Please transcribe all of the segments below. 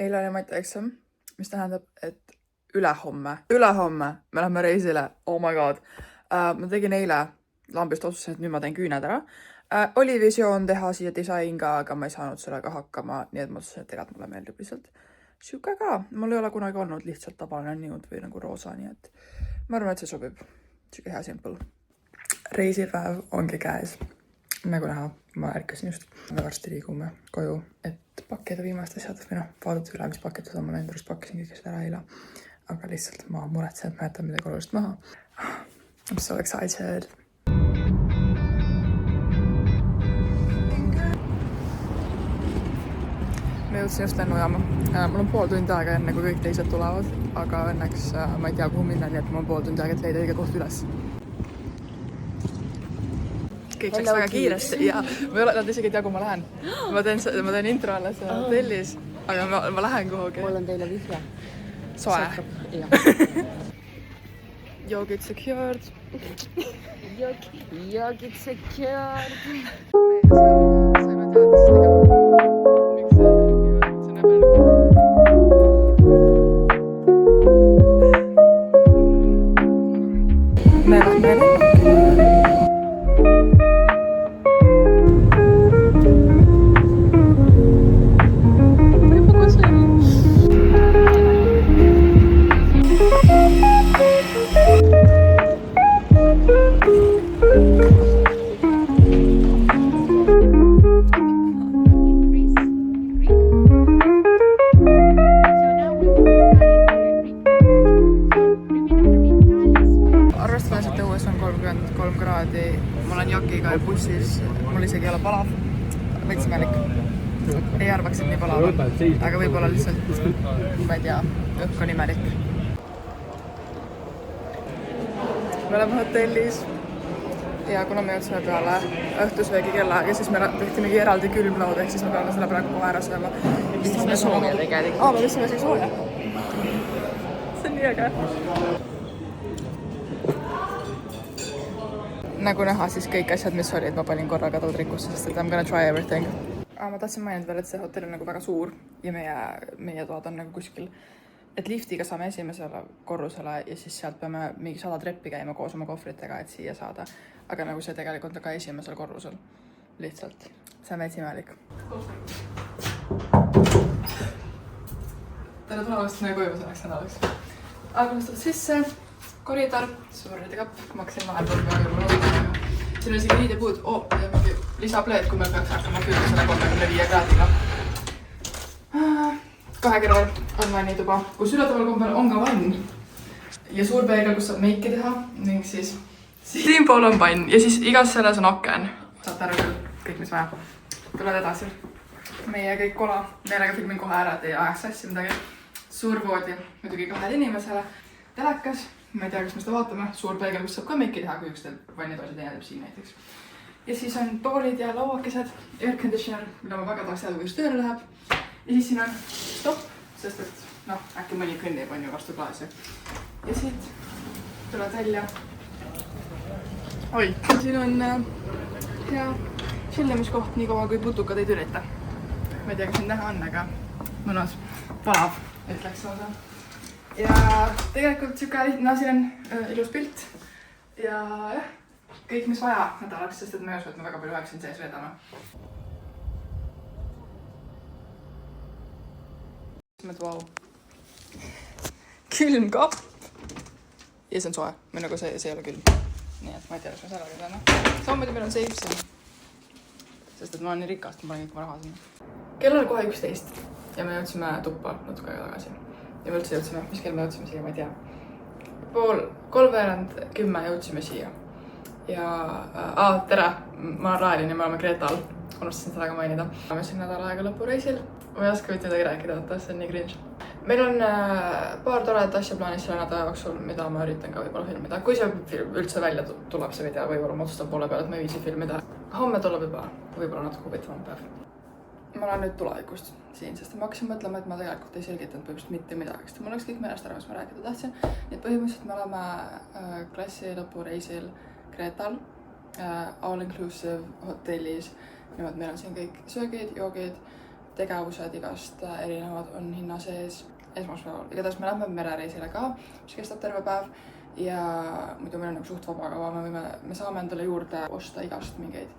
meil oli matjaeksam, mis tähendab, et ülehomme me lähme reisile. Oh my god. Ma tegin eile lambist otsustasin, et nüüd ma teen küüned ära. Oli visioon teha siia disain ka, aga ma ei saanud sellega hakkama, nii et ma otsustasin, et tegelikult mulle meeldib lihtsalt siuke ka. Mul ei ole kunagi olnud lihtsalt tavaline nude või nagu roosa, nii et ma arvan, et see sobib. Siuke hea simple. Reisipäev ongi käes. Nagu näha, ma ärkasin just. Me varsti liigume koju, et pakkida viimast asjad või vaadata üle, mis pakitud on. Ma endurist pakkisin kõike seda ära eile. Aga lihtsalt ma muretsen, et ma jätan midagi olulist maha. I'm so excited. Me jõudsin just lennujaama. Mul on pool tundi aega enne, kui kõik teised tulevad, aga õnneks ma ei tea, kuhu minna, nii et mul on pool tundi aega, et leida õige koht üles. Kõik läks väga kiiresti ja nad isegi ei tea, kuhu ma lähen. Ma teen intro alles hotellis, aga ma lähen kuhugi. Mul on teile vihje. Soe. Joogid secured. Joogid secured. Saime teada siis miks see näeb me lähme Mul on jakiga ja bussis, mul isegi ei ole palav, veits imelik. Ei arvaks, et nii palav on, aga võib-olla lihtsalt, ma ei tea, õhk on imelik. Me oleme hotellis ja kuna me jõudsime peale õhtusöögi kella ja siis me tehti mingi eraldi külmlaud, ehk siis me peame selle praegu kohe ära sööma. Istusime sooja tegelikult. Me istusime siin sooja. See on nii äge. Nagu näha, siis kõik asjad, mis olid, ma panin korraga taldrikusse, sest et I'm gonna try everything. Ma tahtsin mainida veel, et see hotell on nagu väga suur ja meie toad on nagu kuskil, et liftiga saame esimesele korrusele ja siis sealt peame mingi 100 treppi käima koos oma kohvritega, et siia saada. Aga nagu see tegelikult on ka esimesel korrusel. Lihtsalt. See on veits imelik. Tere tulemast meie koju selleks nädalaks. Alustab sisse. Koridor, suur riidekapp, maksin vahepeal väga. Siin on isegi riidepuud, ja mingi lisapleed, kui meil peaks hakkama küll selle 35 kraadiga. 2 kõrval on vannituba, kus ületaval kombel on ka vann. Ja suur peegel, kus saab meiki teha, ning siis siinpool on vann ja siis igas selles on aken. Saate aru küll, kõik mis vaja. Tuled edasi. Meie kõik kola, meelega filmin kohe ära, et ei ajaks sassi midagi. Suur voodi, muidugi 2 inimesele. Telekas. Ma ei tea, kas me seda vaatame. Suur peegel, kus saab ka meiki teha, kui üks vannitoolid jääb siin näiteks. Ja siis on toolid ja lauakesed, air conditioner, mida ma väga tahaks teada, kuidas tööle läheb. Ja siis siin on stopp, sest et äkki mõni kõnnib on ju vastu klaasi. Ja siit tuled välja. Oi, siin on hea chillimiskoht nii kaua, kui putukad ei türita. Ma ei tea, kas siin näha on, aga mõnus palav, ütleks osa. Ja tegelikult siuke siin on ilus pilt ja jah, kõik mis vaja nädalaks, sest et ma ei usu, et me väga palju aeg siin sees veedame. Vau. Külm kapp ja see on soe, või nagu see ei ole külm. Nii et ma ei tea, kas ma sellega tean. Samamoodi meil on safe siin, sest et ma olen nii rikast, ma panen kõik oma raha sinna. Kell on kohe 11 ja me jõudsime tuppa natuke aega tagasi. Ja me üldse jõudsime, mis kell me jõudsime siia, ma ei tea. 9:30 jõudsime siia. Ja tere, ma olen Raelin ja me oleme Kreetal. Unustasin seda ka mainida. Oleme siin nädala aega lõpureisil. Ma ei oska mitte midagi rääkida, see on nii cringe. Meil on paar toredat asja plaanis selle nädala jooksul, mida ma üritan ka võib-olla filmida. Kui see üldse välja tuleb see video, võib-olla ma otsustan poole peale, et ma ei viisi filmida. Homme tuleb juba võib-olla natuke huvitavam päev. Ma olen nüüd tulevikust siin, sest ma hakkasin mõtlema, et ma tegelikult ei selgitanud põhimõtteliselt mitte midagi, sest mul oleks kõik meelest ära, mis ma rääkida tahtsin. Nii et põhimõtteliselt me oleme klassi lõpureisil Kreetal, all-inclusive hotellis. Nimelt meil on siin kõik söögid, joogid, tegevused igast erinevad on hinna sees esmaspäeval. Igatahes me lähme merereisile ka, mis kestab terve päev ja muidu meil on nagu suht vaba kava, me saame endale juurde osta igast mingeid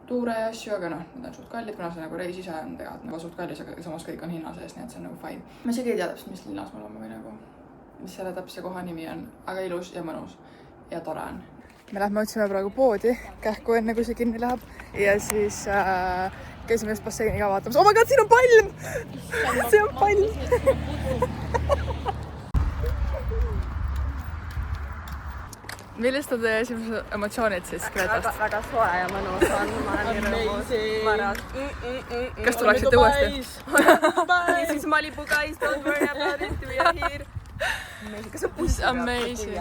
tuure ja asju, aga noh, need on suht kallid, kuna see nagu reis ise on tegelikult nagu suht kallis, aga samas kõik on hinna sees, nii et see on nagu fine. Ma isegi ei tea täpselt, mis linnas me oleme või nagu, mis selle täpse koha nimi on, aga ilus ja mõnus ja tore on. Me lähme otsime praegu poodi kähku enne, kui see kinni läheb ja siis käisime just basseini ka vaatamas. Oh my god, siin on palm! See on palm! Millised on teie esimesed emotsioonid siis Kreetast? Väga soe ja mõnus on. Ma olen nii rõõmus. Varas. Kas tuleksite uuesti? This is Malibu guys, don't worry about it, we are here. Kas on Amazing.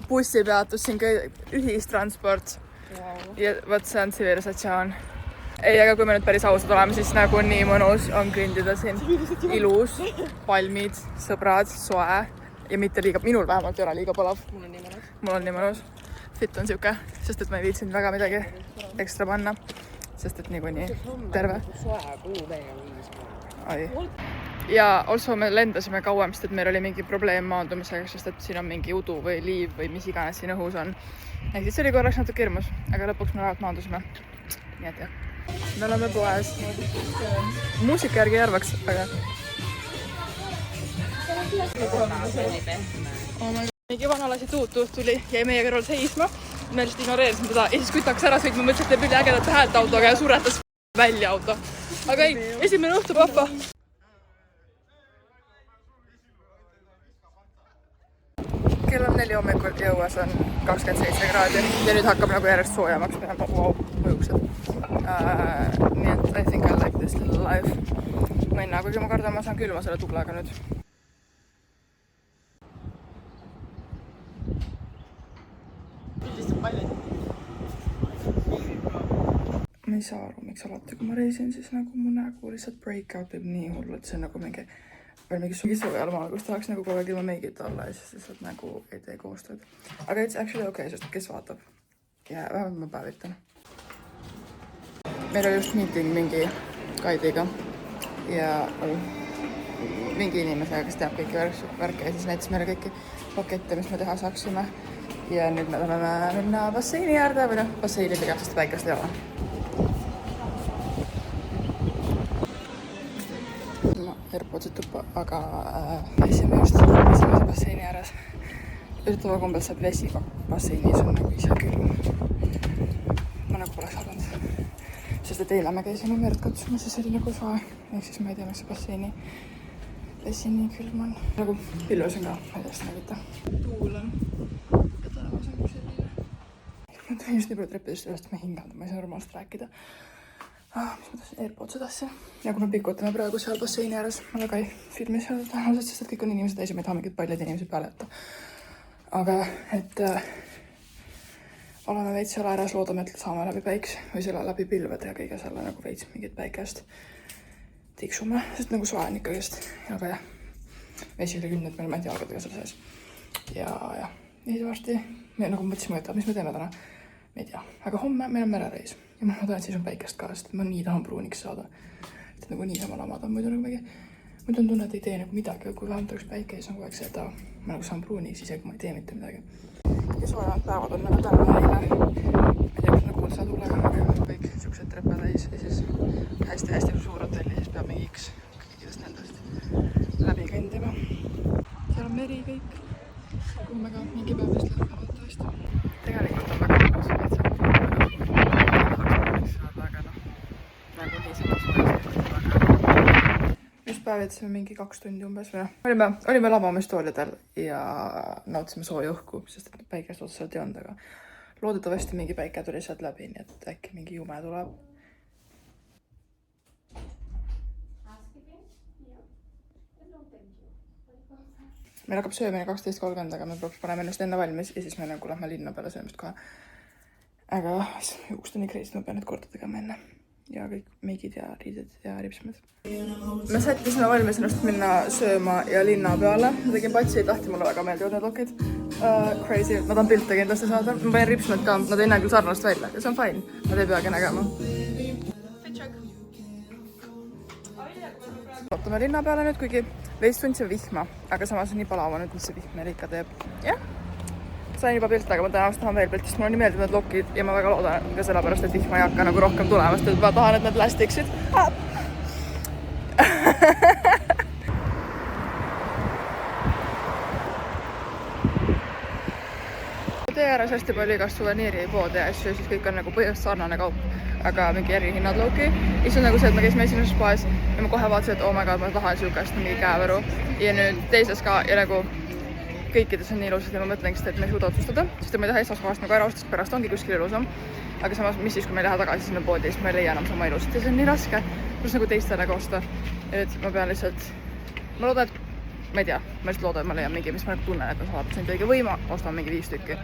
Bussipeatus siin ühistransport. Ja võt see on tsivilisatsioon. Ei, aga kui me nüüd päris ausad oleme, siis nagu nii mõnus on kõndida siin. Ilus, palmid, sõbrad, soe ja mitte liiga, minul vähemalt ei ole liiga palav. Mul on nii mõnus. Fit on siuke, sest et ma ei viitsinud väga midagi ekstra panna, sest et niikuinii terve. Ai. Ja also me lendasime kauem, sest et meil oli mingi probleem maandumisega, sest et siin on mingi udu või liiv või mis iganes siin õhus on. Ehk siis oli korraks natuke hirmus, aga lõpuks me vähemalt maandusime. Nii et jah. Me oleme poes. Muusika järgi ei arvaks, aga... Mingi vanalasi tuut tuli, jäi meie kõrval seisma. Me lihtsalt ignoreerisin teda ja siis kui ta hakkas ära sõitma, mõtlesin, et teeb üle ägedat häält autoga ja suretas välja auto. Aga ei, esimene õhtu pappa. Kell on 4 hommikul ja õues on 27 kraadi ja nüüd hakkab nagu järjest soojamaks minema. Wow, mõjuksed. Nii et I think I like this little life. Ma ei näe, kuigi ma kardan, ma saan külma selle tublega nüüd. Ma ei saa aru, miks alati, kui ma reisin, siis nagu mu nägu lihtsalt breakout teeb nii hullu, et see on nagu mingi soojal maal, kus tahaks nagu kogu aeg ilma meigita olla ja siis lihtsalt nagu ei tee koostööd. Aga it's actually okay, sest kes vaatab. Ja vähemalt ma päevitan. Meil oli just meeting mingi Kaidiga ja mingi inimesega, kes teab kõiki värke ja siis näitas meile kõiki pakette, mis me teha saaksime. Ja nüüd me tahame minna basseini äärde või noh, basseini pigem, sest päikest ei ole. Ma AirPodsid tuppa, aga käisime just esimese basseini ääres. Üritava kombel saab vesi basseinis on nagu ise külm. Ma nagu poleks arvanud. Sest et eile me käisime merd katsumas ja see oli nagu soe. Ehk siis ma ei tea, miks see basseini vesi nii külm on. Nagu pillus on ka, ma ei tea, seda nägite. Tuul on. Ma tulin just nii palju treppidest ülest, ma hinganud, ma ei saa normaalselt rääkida. Mis ma tahtsin, AirPodse tahtsin. Ja kui me pikutame praegu seal basseini ääres, ma väga ei filmi seal tõenäoliselt, sest et kõik on inimesed täis ja me ei taha mingid paljad inimesed peale jätta. Aga et oleme veits seal ääres, loodame, et saame läbi päiks või selle läbi pilvede ja kõige selle nagu veits mingit päikest tiksume, sest nagu soe on ikkagist. Aga jah, vesi oli küll, et meil mänti jalgadega selle sees. Ja nii varsti me nagu mõtlesime, et mis me teeme täna. Me ei tea, aga homme meil on merereis ja ma tahan, et siis on päikest ka, sest ma nii tahan pruuniks saada. Et nagu nii sama lamada, muidu nagu mingi... Muidu on tunne, et ei tee nagu midagi, kui vähemalt oleks päike, siis on kogu aeg see, et ma nagu saan pruuniks ise, kui ma ei tee mitte midagi. Ja soojad päevad on nagu täna eile. Ma ei tea, kus nagu kuulsa tulega, aga kõik siuksed treppe täis ja siis hästi suur hotelli, siis peab mingi X kõikidest nendest läbi kõndima. Seal on meri kõik. Kuhu me ka mingi päev vist lähme vaatavasti. Tegelikult on väga mõnus, et see on aga noh, nagu nii sama soojast. Just päevitasime mingi 2 tundi umbes või noh. Olime lavamistoolidel ja nautisime sooja õhku, sest et päikest otseselt ei olnud, aga loodetavasti mingi päike tuli sealt läbi, nii et äkki mingi jume tuleb. Meil hakkab söömine 12.30, aga me peaks panema ennast enne valmis ja siis me nagu lähme linna peale söömist kohe. Aga juukst on nii kreis, et ma pean need korda tegema enne. Ja kõik meigid ja riided ja ripsmed. Me sättisime valmis ennast minna sööma ja linna peale. Ma tegin patsi, tahti mulle väga meeldivad need lokid. Crazy, ma tahan pilte kindlasti saada. Ma panin ripsmed ka, nad ei näe küll sarnast välja ja see on fine. Nad ei peagi nägema. Ootame linna peale nüüd, kuigi veits tundsin vihma, aga samas on nii palav nüüd, mis see vihm meil ikka teeb. Jah, sain juba pilte, aga ma tõenäoliselt tahan veel piltist. Mul on nii meeldivad need lokid ja ma väga loodan ka sellepärast, et vihma ei hakka nagu rohkem tulevast, et ma tahan, et need lästiksid. Tee ääres hästi palju igast suveniiripoode ja asju, siis kõik on nagu põhimõtteliselt sarnane kaup, aga mingi erihinnad looki. Ja see on nagu see, et me käisime esimeses poes ja ma kohe vaatasin, et oh my god, ma tahan siukest mingi käeveru. Ja nüüd teises ka ja nagu kõikides on nii ilusad ja ma mõtlengi seda, et me ei suuda otsustada, sest ma ei taha esmaskohast nagu ära osta, sest pärast ongi kuskil ilusam. Aga samas, mis siis, kui me ei lähe tagasi sinna poodi, siis ma ei leia enam sama ilusat ja see on nii raske, pluss nagu teistele ka osta. Et ma pean lihtsalt, ma loodan, et ma ei tea, ma lihtsalt loodan, et ma leian mingi, mis ma nagu tunnen, et ma 100% õige või ma ostan mingi 5 tükki.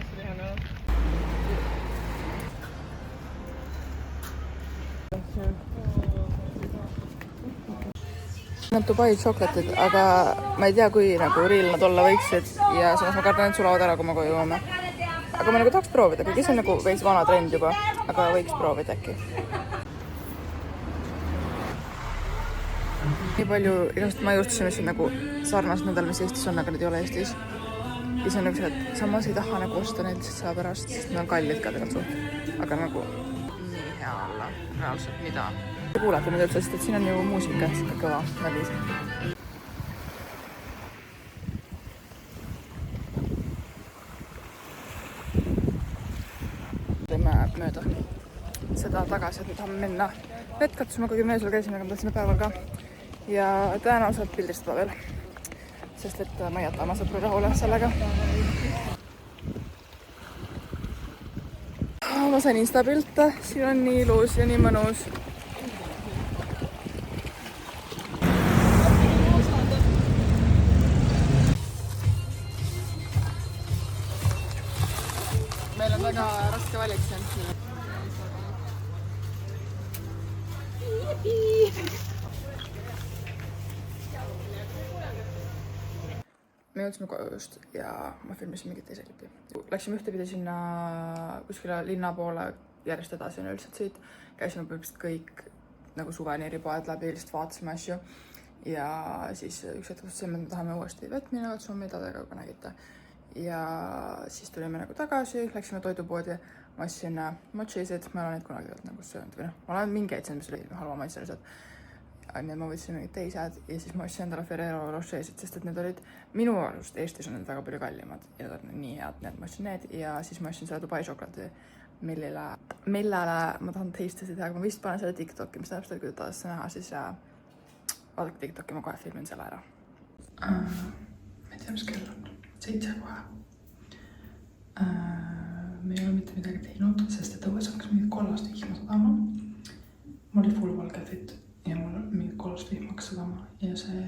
Nad Dubai šoklatid, aga ma ei tea, kui nagu real nad olla võiksid ja samas ma kardan, et sulavad ära, kui ma koju jõuame. Aga ma nagu tahaks proovida, kuigi see on nagu veits vana trend juba, aga võiks proovida äkki. Nii palju igasugust maiustusi, mis on nagu sarnased nendel, mis Eestis on, aga need ei ole Eestis. Ja see on nagu see, et samas ei taha nagu osta neid lihtsalt sellepärast, sest need on kallid ka tegelikult suht. Aga nagu nii hea olla, reaalselt mida. Kuulete nüüd üldse, sest et siin on ju muusika, siuke kõva välis. Teeme mööda seda tagasi, et me tahame minna vett katsuma, kui gümnaasiumil käisime, aga me tahtsime päeval ka. Ja tõenäoliselt pildistada veel, sest et ma ei jäta oma sõpru rahule sellega. Ma sain Insta-pilte, siin on nii ilus ja nii mõnus. Meil on väga raske valik siin. Me jõudsime koju just ja ma filmisin mingit teise klipi. Läksime ühtepidi sinna kuskile linna poole järjest edasi on üldiselt siit. Käisime põhimõtteliselt kõik nagu suveniiripoed läbi, lihtsalt vaatasime asju. Ja siis üks hetk otsustasime, et me tahame uuesti vett minna katsuma, mida te ka nägite. Ja siis tulime nagu tagasi, läksime toidupoodi, ma ostsin mochisid, ma olen neid kunagi olnud nagu söönud või noh, ma olen mingeid söönud, mis oli halva maitselised. Nii, ma võtsin mingid teised ja siis ma ostsin endale Ferrero Rocher'sid, sest et need olid minu arust Eestis on need väga palju kallimad ja need on nii head, need ma ostsin need ja siis ma ostsin selle Dubai šokoladi, millele ma tahan teistasid teha, aga ma vist panen selle TikToki, mis täpselt, kui te tahate näha, siis vaadake TikToki, ma kohe filmin selle ära. Ma ei tea, mis kell on, 7 kohe. Me ei ole mitte midagi teinud, sest et õues hakkas mingid kollast vihma sadama. Mul oli full valge fit ja mul mingid kollast vihma hakkas sadama ja see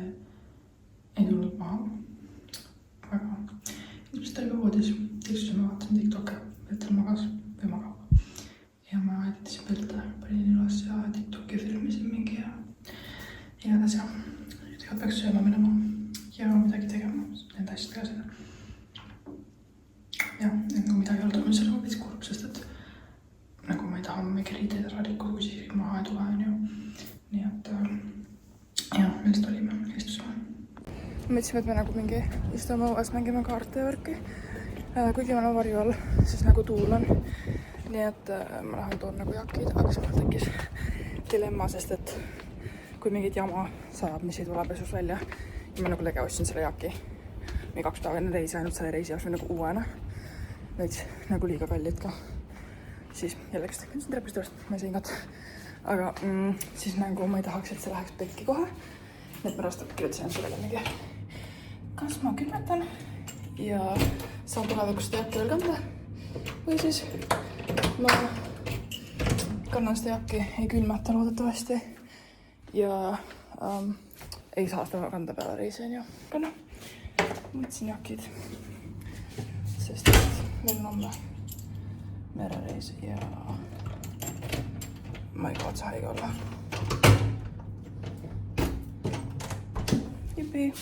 ei tulnud maha. Väga. Ilmselt oli voodis, istusime, vaatasin TikToki, Peeter magas või magab. Ja ma editasin pilte, panin üles ja TikToki filmisin mingi ja igatahes ja. Tegelikult peaks sööma minema ja midagi tegema nende asjadega sinna. Ja, nagu midagi ei olnud, mis on veits kurb, sest et nagu ma ei taha mingi riideid ära rikkuda, kui siis maha ei tule, on ju. Nii et ja, millest olime, istusime. Mõtlesime, et me nagu mingi istume õues, mängime kaarte ja värki. Kuigi ma olen varju all, siis nagu tuul on. Nii et ma lähen toon nagu jakid, aga siis mul tekkis dilemma, sest et kui mingit jama sajab, mis ei tule pesus välja ja ma nagu lege ostsin selle jaki. Mingi 2 päeva enne reisi, ainult selle reisi jaoks või nagu uuena. Veits nagu liiga kallid ka. Siis jällegi kõndsin trepist üles, ma ei saa hingat. Aga siis nagu ma ei tahaks, et see läheks pekki kohe. Need pärast kirjutasin sellele mingi. Kas ma külmetan ja saan tulevikus seda jakki veel kanda? Või siis ma kannan seda jakki, ei külmeta loodetavasti. Ja ei saa seda kanda peale reisi, on ju. Aga noh, mõtlesin jakid. Sest meil on homme merereis ja ma ei kavatse haige olla. Jipi!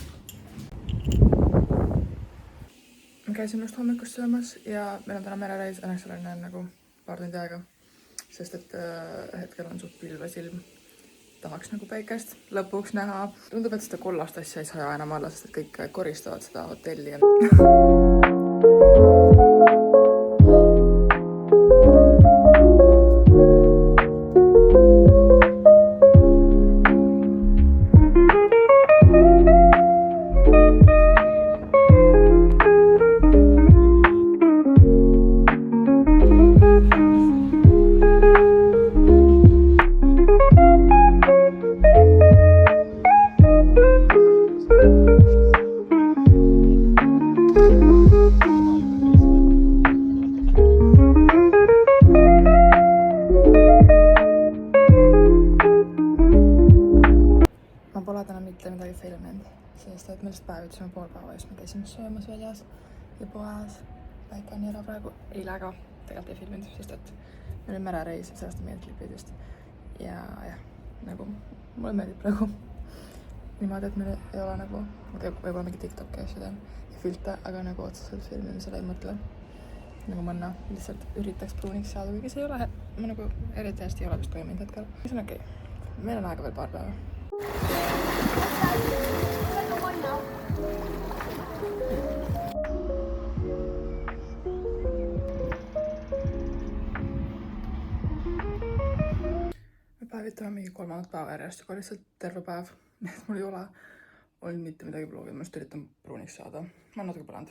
Me käisime just hommikust söömas ja meil on täna merereis, õnneks olen nagu paar tundi aega, sest et hetkel on suht pilves ilm tahaks nagu päikest lõpuks näha. Tundub, et seda kollast asja ei saa enam alla, sest et kõik koristavad seda hotelli ja... midagi filminud, sest et me lihtsalt päevitasime pool päeva ja siis me käisime söömas väljas ja poes. Päike on nii ära praegu. Eile ka tegelikult ei filminud, sest et meil oli merereis ja sellest on mingid klipid just. Ja jah, nagu mulle meeldib praegu niimoodi, et meil ei ole nagu, võib-olla mingi TikToki asju teen ja filte, aga nagu otseselt filmimisele ei mõtle. Nagu mõnna lihtsalt üritaks pruuniks saada, kuigi see ei ole, ma nagu eriti hästi ei ole vist toiminud hetkel. See on okei. Meil on aega veel paar päeva. Me päevitame mingi 3. päeva järjest, aga lihtsalt terve päev. Nii et mul ei ole olnud mitte midagi bloogida, ma just üritan pruuniks saada. Ma olen natuke põlenud.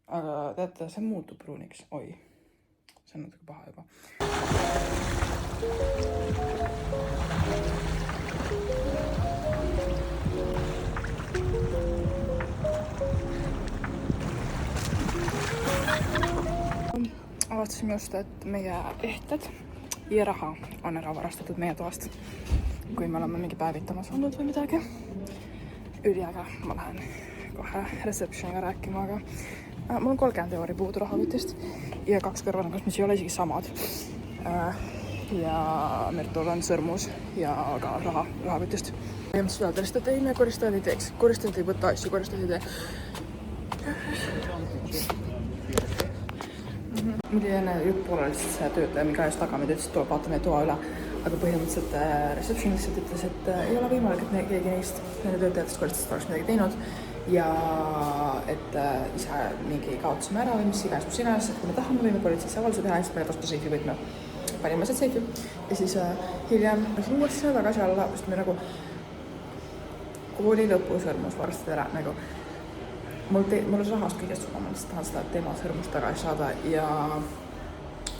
Aga teate, see muutub pruuniks. Oi, see on natuke paha juba. Avastasime just, et meie ehted ja raha on ära varastatud meie toast. Kui me oleme mingi päevitamas olnud või midagi. Üliäge, ma lähen kohe receptioniga rääkima, aga mul on 30 € puudu rahavõtist ja 2 kõrvalangust, mis ei ole isegi samad. Ja Mertol on sõrmus ja ka rahavõtist. Ja mis seda tõesti, et ei, me koristajad ei teeks. Koristajad ei võta asju, koristajad ei tee. Mul oli enne jutt poolel lihtsalt see töötaja mingi ajast taga, mida ütles, et tuleb vaata meie toa üle. Aga põhimõtteliselt reception lihtsalt ütles, et ei ole võimalik, et keegi neist nende töötajatest koristajast oleks midagi teinud. Ja et ise mingi kaotasime ära või mis iganes, kus iganes, et kui me tahame, võime politseisse avalduse teha, siis me vastu seifi võtme. Panime sealt seifi. Ja siis hiljem läksime uuesti selle tagasi alla, sest me nagu kooli lõpusõrmus varastad ära nagu. Mul on rahast kõigest suva, ma lihtsalt tahan seda tema sõrmust tagasi saada ja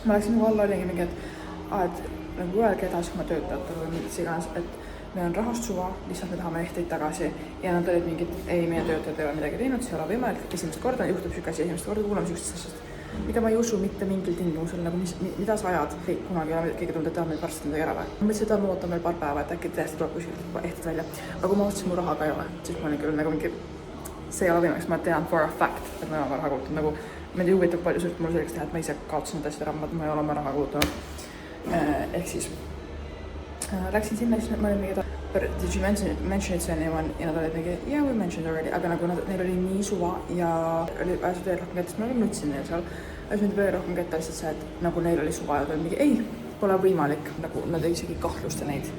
ma läksin nagu alla, olingi mingi, et nagu öelge edasi oma töötajatele või mingit iganes, et meil on rahast suva, lihtsalt me tahame ehteid tagasi ja nad olid mingid, ei, meie töötajad ei ole midagi teinud, see ei ole võimalik, esimest korda juhtub siuke asi, esimest korda kuulame siukest asjast, mida ma ei usu mitte mingil tingimusel, nagu mida sa ajad, kunagi ei ole keegi tundnud, et tahab meil varsti midagi ära või. Ma mõtlesin, et ma ootan veel paar päeva, et äkki tõesti tuleb kuskilt ehted välja, aga kui ma ootasin, mu raha ka ei ole, siis ma olin küll nagu mingi see ei ole võimalik, ma tean for a fact, et ma ei ole oma raha kulutanud. Nagu, ma ei huvitav palju sult mul selleks teha, et ma ise kaotasin need asjad ära, ma ei ole oma raha kulutanud. Ehk siis läksin sinna, siis ma olin mingi, did you mention it to anyone? Ja nad olid mingi, yeah, we mentioned already, aga nagu neil oli nii suva ja oli ajasid veel rohkem kätte, sest ma nutsin neil seal. Ajasid veel rohkem kätte lihtsalt see, et nagu neil oli suva ja mingi, ei, pole võimalik, nagu nad ei isegi kahtlusta neid.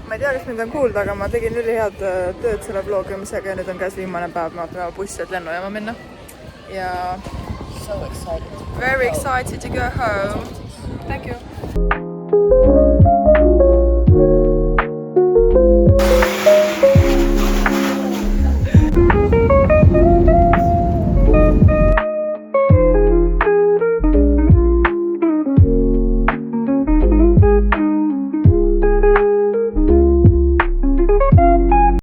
Ma ei tea, kas mind on kuulda, aga ma tegin ülihead tööd selle vlogimisega ja nüüd on käes viimane päev, ma pean bussi, et lennujaama minna. Ja So excited. Very excited to go home. Thank you.